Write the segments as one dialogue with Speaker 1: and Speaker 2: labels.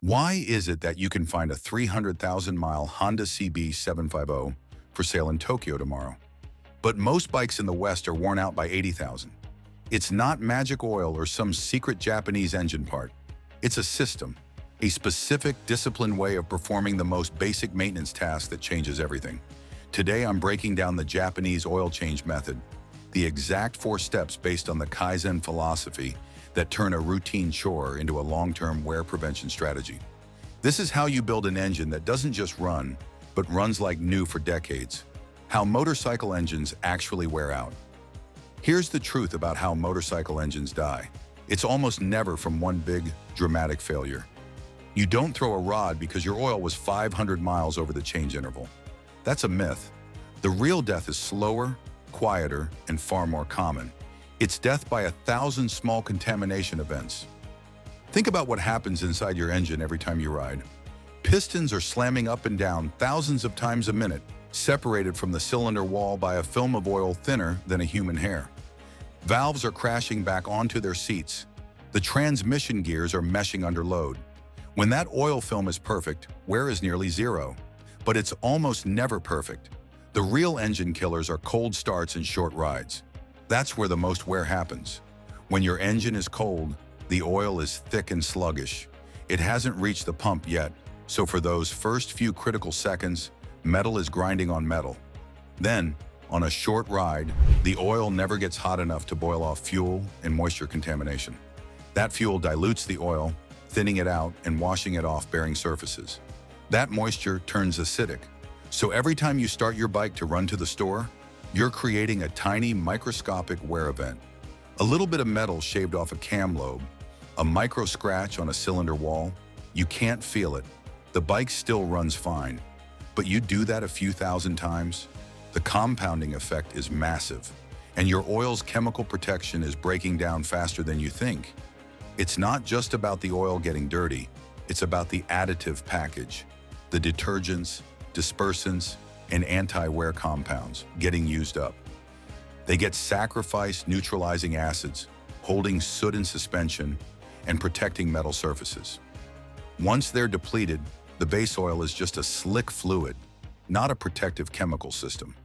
Speaker 1: Why is it that you can find a 300,000-mile Honda CB 750 for sale in Tokyo tomorrow, but most bikes in the West are worn out by 80,000? It's not magic oil or some secret Japanese engine part. It's a system, a specific, disciplined way of performing the most basic maintenance task that changes everything. Today, I'm breaking down the Japanese oil change method, the exact 4 steps based on the Kaizen philosophy that turn a routine chore into a long-term wear prevention strategy. This is how you build an engine that doesn't just run, but runs like new for decades. How motorcycle engines actually wear out. Here's the truth about how motorcycle engines die. It's almost never from one big, dramatic failure. You don't throw a rod because your oil was 500 miles over the change interval. That's a myth. The real death is slower, quieter, and far more common. It's death by 1,000 small contamination events. Think about what happens inside your engine every time you ride. Pistons are slamming up and down thousands of times a minute, separated from the cylinder wall by a film of oil thinner than a human hair. Valves are crashing back onto their seats. The transmission gears are meshing under load. When that oil film is perfect, wear is nearly zero. But it's almost never perfect. The real engine killers are cold starts and short rides. That's where the most wear happens. When your engine is cold, the oil is thick and sluggish. It hasn't reached the pump yet, so for those first few critical seconds, metal is grinding on metal. Then, on a short ride, the oil never gets hot enough to boil off fuel and moisture contamination. That fuel dilutes the oil, thinning it out and washing it off bearing surfaces. That moisture turns acidic. So every time you start your bike to run to the store, you're creating a tiny microscopic wear event. A little bit of metal shaved off a cam lobe, a micro scratch on a cylinder wall. You can't feel it. The bike still runs fine. But you do that a few thousand times, the compounding effect is massive, and your oil's chemical protection is breaking down faster than you think. It's not just about the oil getting dirty, it's about the additive package, the detergents, dispersants, and anti-wear compounds getting used up. They get sacrificed neutralizing acids, holding soot in suspension, and protecting metal surfaces. Once they're depleted, the base oil is just a slick fluid, not a protective chemical system.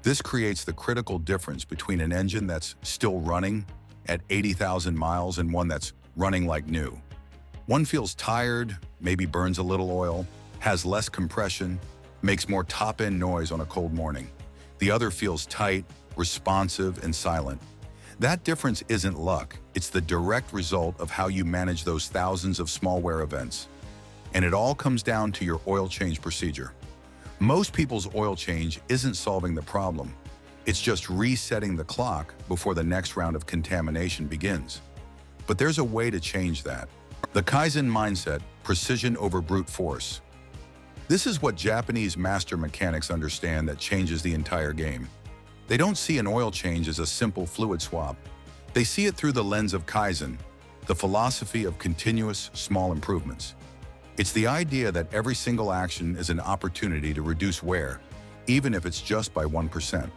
Speaker 1: This creates the critical difference between an engine that's still running at 80,000 miles and one that's running like new. One feels tired, maybe burns a little oil, has less compression, makes more top-end noise on a cold morning. The other feels tight, responsive, and silent. That difference isn't luck. It's the direct result of how you manage those thousands of small wear events. And it all comes down to your oil change procedure. Most people's oil change isn't solving the problem. It's just resetting the clock before the next round of contamination begins. But there's a way to change that. The Kaizen mindset, precision over brute force. This is what Japanese master mechanics understand that changes the entire game. They don't see an oil change as a simple fluid swap. They see it through the lens of Kaizen, the philosophy of continuous small improvements. It's the idea that every single action is an opportunity to reduce wear, even if it's just by 1%.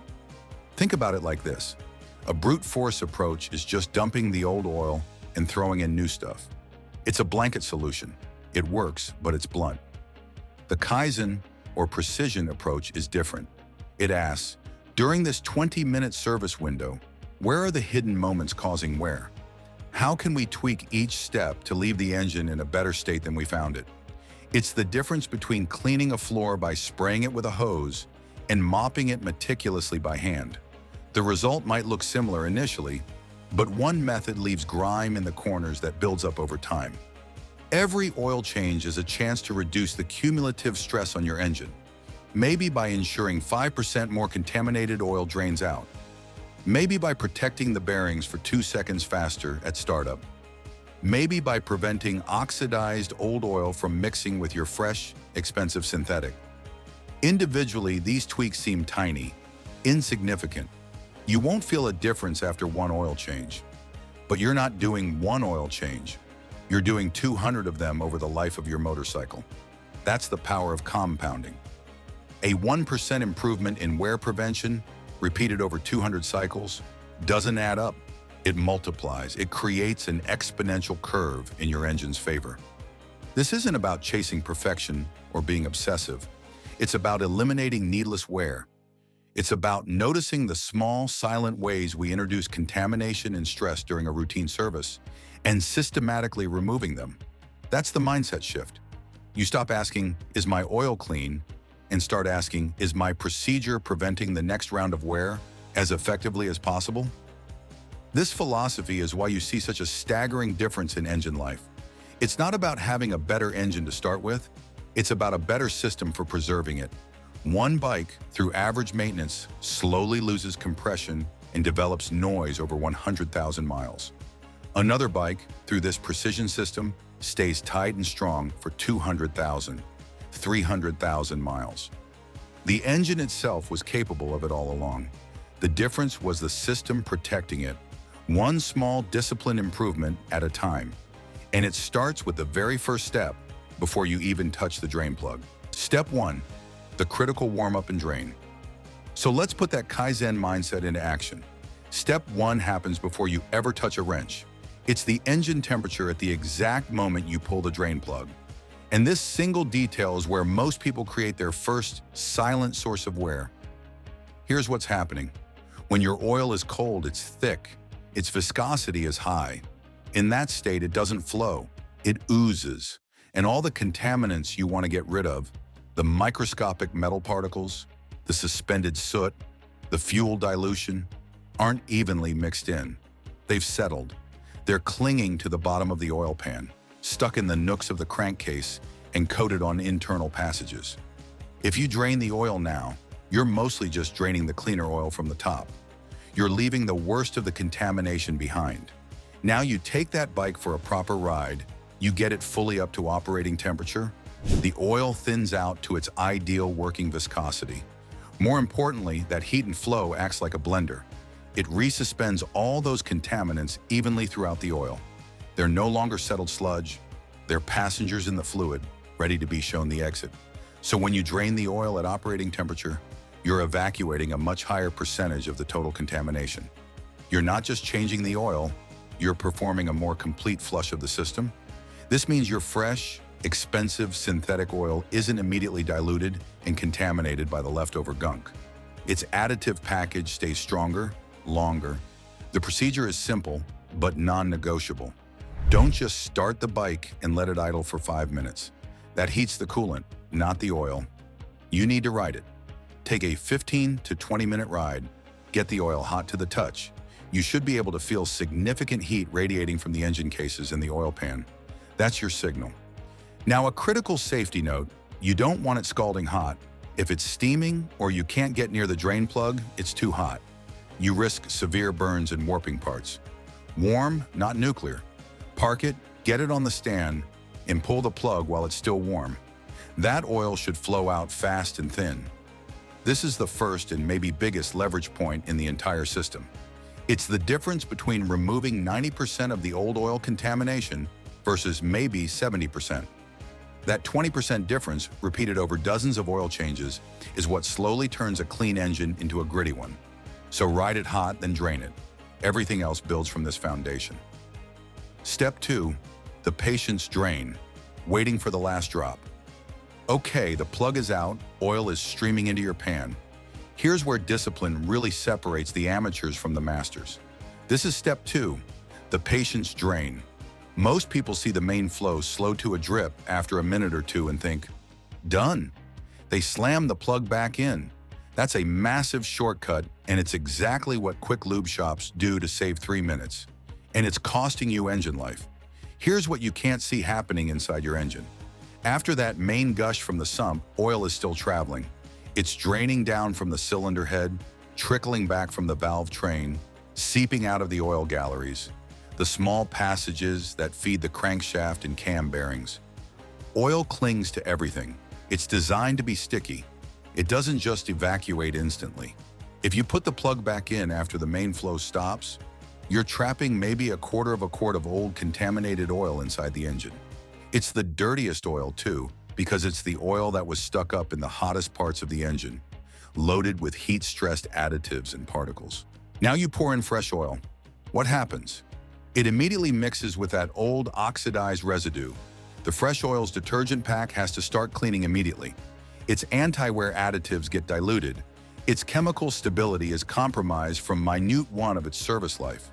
Speaker 1: Think about it like this. A brute force approach is just dumping the old oil and throwing in new stuff. It's a blanket solution. It works, but it's blunt. The Kaizen, or precision approach, is different. It asks, during this 20-minute service window, where are the hidden moments causing wear? How can we tweak each step to leave the engine in a better state than we found it? It's the difference between cleaning a floor by spraying it with a hose and mopping it meticulously by hand. The result might look similar initially, but one method leaves grime in the corners that builds up over time. Every oil change is a chance to reduce the cumulative stress on your engine, maybe by ensuring 5% more contaminated oil drains out, maybe by protecting the bearings for 2 seconds faster at startup, maybe by preventing oxidized old oil from mixing with your fresh, expensive synthetic. Individually, these tweaks seem tiny, insignificant. You won't feel a difference after one oil change. But you're not doing one oil change. You're doing 200 of them over the life of your motorcycle. That's the power of compounding. A 1% improvement in wear prevention, repeated over 200 cycles, doesn't add up. It multiplies. It creates an exponential curve in your engine's favor. This isn't about chasing perfection or being obsessive. It's about eliminating needless wear. It's about noticing the small, silent ways we introduce contamination and stress during a routine service and systematically removing them. That's the mindset shift. You stop asking, is my oil clean? And start asking, is my procedure preventing the next round of wear as effectively as possible? This philosophy is why you see such a staggering difference in engine life. It's not about having a better engine to start with, it's about a better system for preserving it. One bike, through average maintenance, slowly loses compression and develops noise over 100,000 miles. Another bike, through this precision system, stays tight and strong for 200,000, 300,000 miles. The engine itself was capable of it all along. The difference was the system protecting it, one small discipline improvement at a time. And it starts with the very first step before you even touch the drain plug. Step 1. The critical warm-up and drain. So let's put that Kaizen mindset into action. Step 1 happens before you ever touch a wrench. It's the engine temperature at the exact moment you pull the drain plug. And this single detail is where most people create their first silent source of wear. Here's what's happening. When your oil is cold, it's thick. Its viscosity is high. In that state, it doesn't flow. It oozes. And all the contaminants you want to get rid of, the microscopic metal particles, the suspended soot, the fuel dilution, aren't evenly mixed in. They've settled. They're clinging to the bottom of the oil pan, stuck in the nooks of the crankcase and coated on internal passages. If you drain the oil now, you're mostly just draining the cleaner oil from the top. You're leaving the worst of the contamination behind. Now you take that bike for a proper ride, you get it fully up to operating temperature, the oil thins out to its ideal working viscosity. More importantly, that heat and flow acts like a blender. It resuspends all those contaminants evenly throughout the oil. They're no longer settled sludge. They're passengers in the fluid, ready to be shown the exit. So when you drain the oil at operating temperature, you're evacuating a much higher percentage of the total contamination. You're not just changing the oil, you're performing a more complete flush of the system. This means your fresh, expensive synthetic oil isn't immediately diluted and contaminated by the leftover gunk. Its additive package stays stronger, longer. The procedure is simple, but non-negotiable. Don't just start the bike and let it idle for 5 minutes. That heats the coolant, not the oil. You need to ride it. Take a 15 to 20-minute ride. Get the oil hot to the touch. You should be able to feel significant heat radiating from the engine cases and the oil pan. That's your signal. Now, a critical safety note, you don't want it scalding hot. If it's steaming or you can't get near the drain plug, it's too hot. You risk severe burns and warping parts. Warm, not nuclear. Park it, get it on the stand, and pull the plug while it's still warm. That oil should flow out fast and thin. This is the first and maybe biggest leverage point in the entire system. It's the difference between removing 90% of the old oil contamination versus maybe 70%. That 20% difference, repeated over dozens of oil changes, is what slowly turns a clean engine into a gritty one. So ride it hot, then drain it. Everything else builds from this foundation. Step 2, the patience drain, waiting for the last drop. Okay, the plug is out, oil is streaming into your pan. Here's where discipline really separates the amateurs from the masters. This is step 2, the patience drain. Most people see the main flow slow to a drip after a minute or two and think, done. They slam the plug back in. That's a massive shortcut, and it's exactly what quick lube shops do to save 3 minutes. And it's costing you engine life. Here's what you can't see happening inside your engine. After that main gush from the sump, oil is still traveling. It's draining down from the cylinder head, trickling back from the valve train, seeping out of the oil galleries, the small passages that feed the crankshaft and cam bearings. Oil clings to everything. It's designed to be sticky. It doesn't just evacuate instantly. If you put the plug back in after the main flow stops, you're trapping maybe a quarter of a quart of old contaminated oil inside the engine. It's the dirtiest oil too, because it's the oil that was stuck up in the hottest parts of the engine, loaded with heat-stressed additives and particles. Now you pour in fresh oil. What happens? It immediately mixes with that old oxidized residue. The fresh oil's detergent pack has to start cleaning immediately. Its anti-wear additives get diluted. Its chemical stability is compromised from minute one of its service life.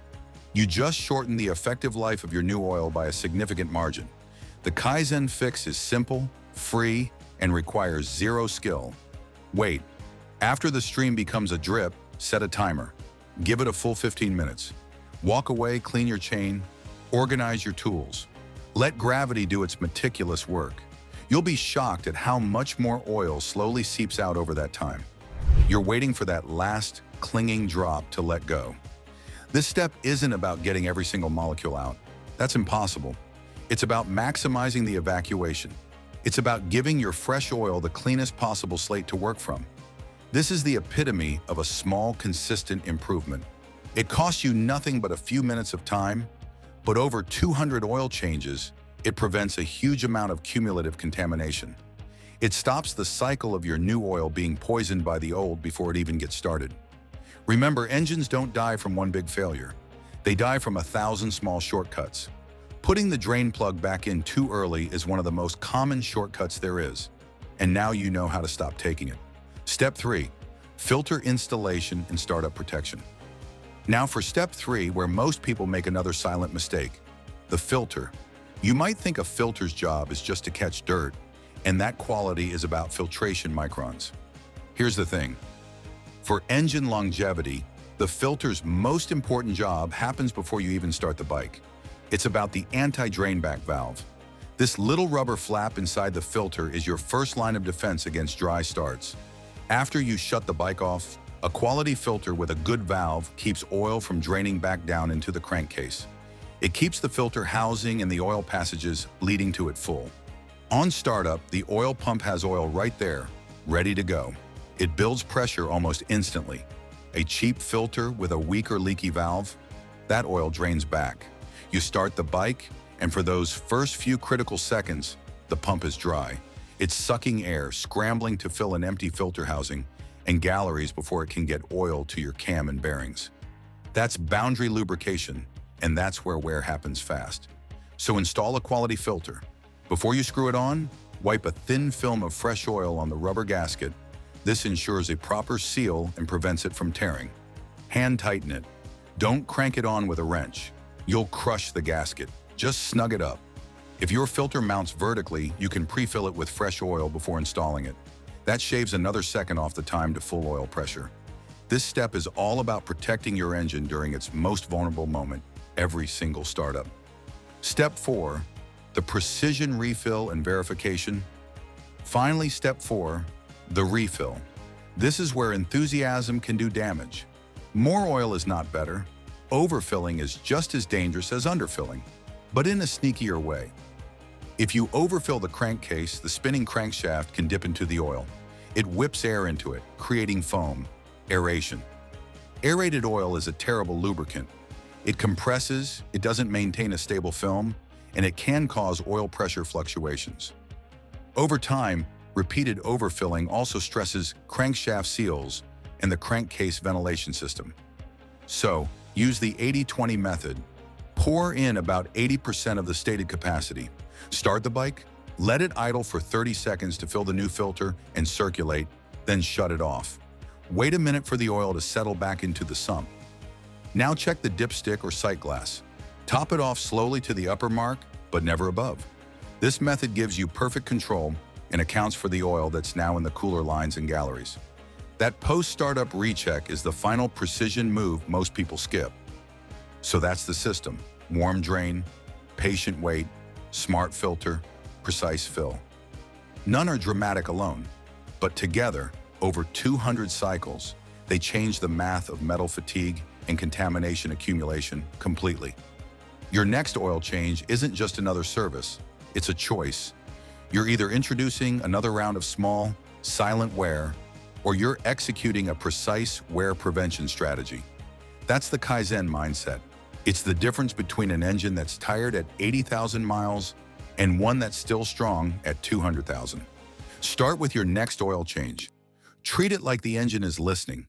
Speaker 1: You just shorten the effective life of your new oil by a significant margin. The Kaizen fix is simple, free, and requires zero skill. Wait. After the stream becomes a drip, set a timer. Give it a full 15 minutes. Walk away, clean your chain, organize your tools. Let gravity do its meticulous work. You'll be shocked at how much more oil slowly seeps out over that time. You're waiting for that last, clinging drop to let go. This step isn't about getting every single molecule out. That's impossible. It's about maximizing the evacuation. It's about giving your fresh oil the cleanest possible slate to work from. This is the epitome of a small, consistent improvement. It costs you nothing but a few minutes of time, but over 200 oil changes, it prevents a huge amount of cumulative contamination. It stops the cycle of your new oil being poisoned by the old before it even gets started. Remember, engines don't die from one big failure. They die from 1,000 small shortcuts. Putting the drain plug back in too early is one of the most common shortcuts there is, and now you know how to stop taking it. Step 3. Filter installation and startup protection. Now for Step 3, where most people make another silent mistake, the filter. You might think a filter's job is just to catch dirt, and that quality is about filtration microns. Here's the thing. For engine longevity, the filter's most important job happens before you even start the bike. It's about the anti-drainback valve. This little rubber flap inside the filter is your first line of defense against dry starts. After you shut the bike off, a quality filter with a good valve keeps oil from draining back down into the crankcase. It keeps the filter housing and the oil passages leading to it full. On startup, the oil pump has oil right there, ready to go. It builds pressure almost instantly. A cheap filter with a weak or leaky valve, that oil drains back. You start the bike, and for those first few critical seconds, the pump is dry. It's sucking air, scrambling to fill an empty filter housing and galleries before it can get oil to your cam and bearings. That's boundary lubrication, and that's where wear happens fast. So install a quality filter. Before you screw it on, wipe a thin film of fresh oil on the rubber gasket. This ensures a proper seal and prevents it from tearing. Hand tighten it. Don't crank it on with a wrench. You'll crush the gasket. Just snug it up. If your filter mounts vertically, you can pre-fill it with fresh oil before installing it. That shaves another second off the time to full oil pressure. This step is all about protecting your engine during its most vulnerable moment, every single startup. Step 4, the precision refill and verification. Finally, Step 4, the refill. This is where enthusiasm can do damage. More oil is not better. Overfilling is just as dangerous as underfilling, but in a sneakier way. If you overfill the crankcase, the spinning crankshaft can dip into the oil. It whips air into it, creating foam, aeration. Aerated oil is a terrible lubricant. It compresses, it doesn't maintain a stable film, and it can cause oil pressure fluctuations. Over time, repeated overfilling also stresses crankshaft seals and the crankcase ventilation system. So, use the 80-20 method. Pour in about 80% of the stated capacity. Start the bike, let it idle for 30 seconds to fill the new filter and circulate, then shut it off. Wait a minute for the oil to settle back into the sump. Now check the dipstick or sight glass. Top it off slowly to the upper mark, but never above. This method gives you perfect control and accounts for the oil that's now in the cooler lines and galleries. That post-startup recheck is the final precision move most people skip. So that's the system: warm drain, patient wait, smart filter, precise fill. None are dramatic alone, but together, over 200 cycles, they change the math of metal fatigue and contamination accumulation completely. Your next oil change isn't just another service, it's a choice. You're either introducing another round of small, silent wear, or you're executing a precise wear prevention strategy. That's the Kaizen mindset. It's the difference between an engine that's tired at 80,000 miles and one that's still strong at 200,000. Start with your next oil change. Treat it like the engine is listening.